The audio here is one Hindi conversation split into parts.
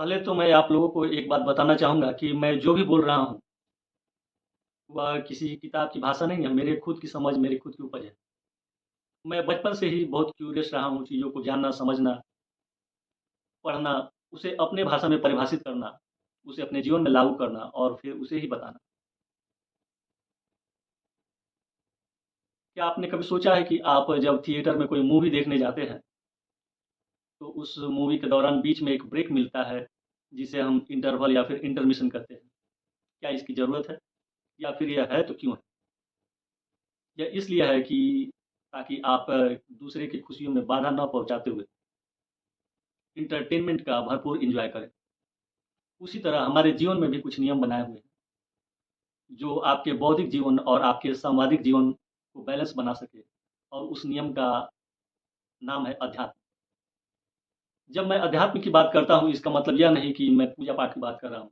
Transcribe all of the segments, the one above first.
पहले तो मैं आप लोगों को एक बात बताना चाहूँगा कि मैं जो भी बोल रहा हूँ, वह किसी किताब की भाषा नहीं है, मेरे खुद की समझ, मेरी खुद की उपज है। मैं बचपन से ही बहुत क्यूरियस रहा हूँ चीज़ों को जानना, समझना, पढ़ना, उसे अपने भाषा में परिभाषित करना, उसे अपने जीवन में लागू करना और फिर उसे ही बताना। क्या आपने कभी सोचा है कि आप जब थिएटर में कोई मूवी देखने जाते हैं, तो उस मूवी के दौरान बीच में एक ब्रेक मिलता है, जिसे हम इंटरवल या फिर इंटरमिशन कहते हैं। क्या इसकी ज़रूरत है? या फिर यह है तो क्यों है? यह इसलिए है कि ताकि आप दूसरे की खुशियों में बाधा ना पहुँचाते हुए एंटरटेनमेंट का भरपूर एन्जॉय करें। उसी तरह हमारे जीवन में भी कुछ नियम बनाए हुए हैं, जो आपके बौद्धिक जीवन और आपके सामाजिक जीवन को बैलेंस बना सके और उस नियम का नाम है अध्यात्म। जब मैं अध्यात्म की बात करता हूँ, इसका मतलब यह नहीं कि मैं पूजा-पाठ की बात कर रहा हूँ।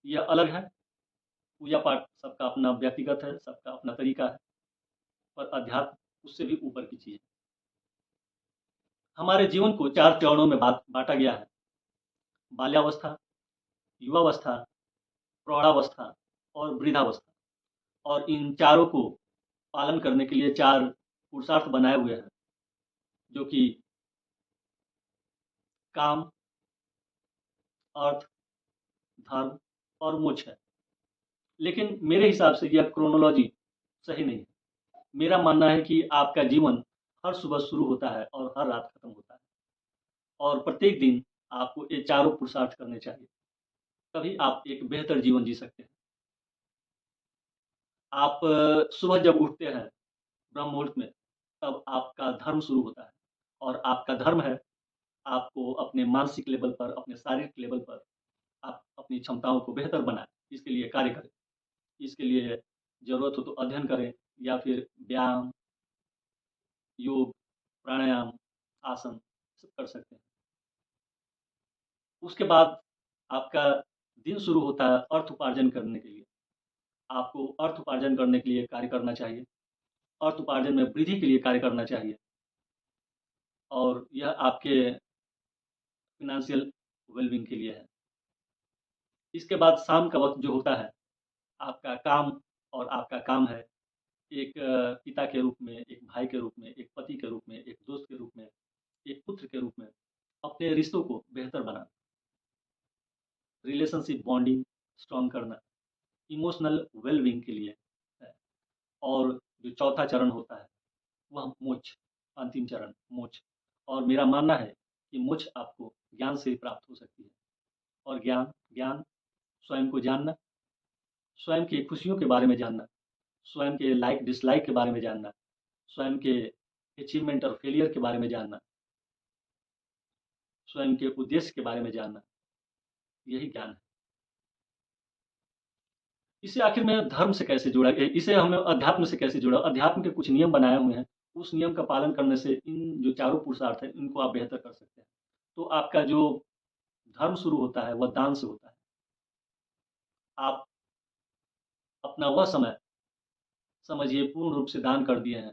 यह अलग है, पूजा-पाठ सबका अपना व्यक्तिगत है, सबका अपना तरीका है, पर अध्यात्म उससे भी ऊपर की चीज़ है। हमारे जीवन को 4 चरणों में बाँटा गया है, बाल्यावस्था, युवावस्था, प्रौढ़ावस्था और वृद्धावस्था और इन चारों को पालन करने के लिए 4 पुरुषार्थ बनाए हुए हैं, जो कि काम, अर्थ, धर्म और मोक्ष है। लेकिन मेरे हिसाब से यह क्रोनोलॉजी सही नहीं है। मेरा मानना है कि आपका जीवन हर सुबह शुरू होता है और हर रात खत्म होता है और प्रत्येक दिन आपको ये चारों पुरुषार्थ करने चाहिए, तभी आप एक बेहतर जीवन जी सकते हैं। आप सुबह जब उठते हैं ब्रह्म मुहूर्त में, तब आपका धर्म शुरू होता है और आपका धर्म है आपको अपने मानसिक लेवल पर, अपने शारीरिक लेवल पर आप अपनी क्षमताओं को बेहतर बनाएँ, इसके लिए कार्य करें। इसके लिए ज़रूरत हो तो अध्ययन करें या फिर व्यायाम, योग, प्राणायाम, आसन सब कर सकते हैं। उसके बाद आपका दिन शुरू होता है अर्थ उपार्जन करने के लिए। आपको अर्थ उपार्जन करने के लिए कार्य करना चाहिए। अर्थ उपार्जन में वृद्धि के लिए कार्य करना चाहिए और यह आपके फ़ाइनेंशियल वेल-बीइंग के लिए है। इसके बाद शाम का वक़्त जो होता है, आपका काम और आपका काम है एक पिता के रूप में, एक भाई के रूप में, एक पति के रूप में, एक दोस्त के रूप में, एक पुत्र के रूप में अपने रिश्तों को बेहतर बनाना, रिलेशनशिप बॉन्डिंग स्ट्रॉन्ग करना, इमोशनल वेल-बीइंग के लिए है। और जो चौथा चरण होता है, वह मोक्ष, अंतिम चरण मोक्ष और मेरा मानना है कि मोक्ष आपको ज्ञान से ही प्राप्त हो सकती है और ज्ञान ज्ञान स्वयं को जानना, स्वयं की खुशियों के बारे में जानना, स्वयं के लाइक डिसलाइक के बारे में जानना, स्वयं के अचीवमेंट और फेलियर के बारे में जानना, स्वयं के उद्देश्य के बारे में जानना, यही ज्ञान है। इसे आखिर में धर्म से कैसे जोड़ा इसे हमें अध्यात्म से कैसे जोड़ा? अध्यात्म के कुछ नियम बनाए हुए हैं, उस नियम का पालन करने से इन जो चारों पुरुषार्थ हैं, इनको आप बेहतर कर सकते हैं। तो आपका जो धर्म शुरू होता है, वह दान से होता है। आप अपना वह समय समझिए पूर्ण रूप से दान कर दिए हैं,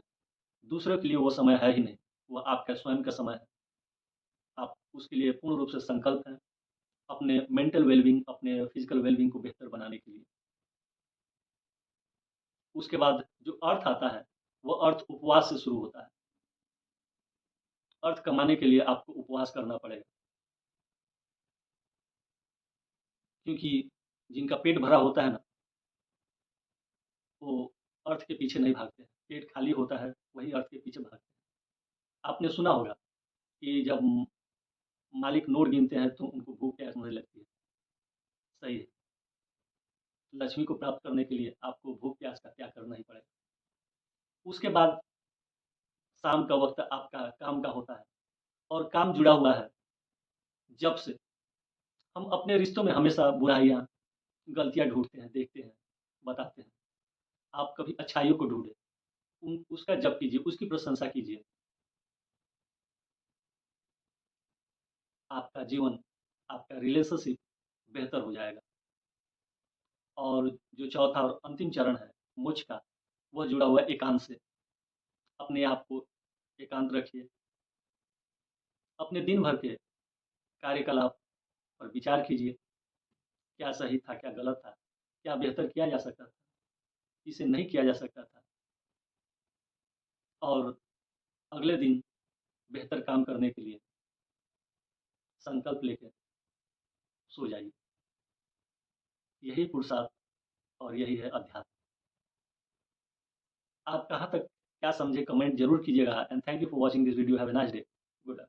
दूसरों के लिए वो समय है ही नहीं, वो आपका स्वयं का समय है। आप उसके लिए पूर्ण रूप से संकल्प हैं, अपने मेंटल वेल-बीइंग, अपने फिज़िकल वेल-बीइंग को बेहतर बनाने के लिए। उसके बाद जो अर्थ आता है, वो अर्थ उपवास से शुरू होता है। अर्थ कमाने के लिए आपको उपवास करना पड़ेगा, क्योंकि जिनका पेट भरा होता है ना, वो अर्थ के पीछे नहीं भागते हैं। पेट खाली होता है, वही अर्थ के पीछे भागते हैं। आपने सुना होगा कि जब मालिक नोट गिनते हैं, तो उनको भूख प्यास नहीं लगती है। सही है, लक्ष्मी को प्राप्त करने के लिए आपको भूख प्यास का त्याग करना ही पड़ेगा। उसके बाद शाम का वक़्त आपका काम का होता है और काम जुड़ा हुआ है जब से हम अपने रिश्तों में हमेशा बुराइयाँ, गलतियाँ ढूँढते हैं, देखते हैं, बताते हैं। आप कभी अच्छाइयों को ढूँढें, उन उसका जप कीजिए, उसकी प्रशंसा कीजिए। आपका जीवन, आपका रिलेशनशिप बेहतर हो जाएगा और जो चौथा और अंतिम चरण है मोक्ष का, वह जुड़ा हुआ है एकांत से। अपने आप को एकांत रखिए, अपने दिन भर के कार्यकलाप और विचार कीजिए, क्या सही था, क्या गलत था, क्या बेहतर किया जा सकता था, इसे नहीं किया जा सकता था, और अगले दिन बेहतर काम करने के लिए संकल्प लेकर सो जाइए। यही पुरुषार्थ और यही है अध्यात्म। आप कहाँ तक क्या समझे, कमेंट ज़रूर कीजिएगा, and thank you for watching this video. Have a nice day. Good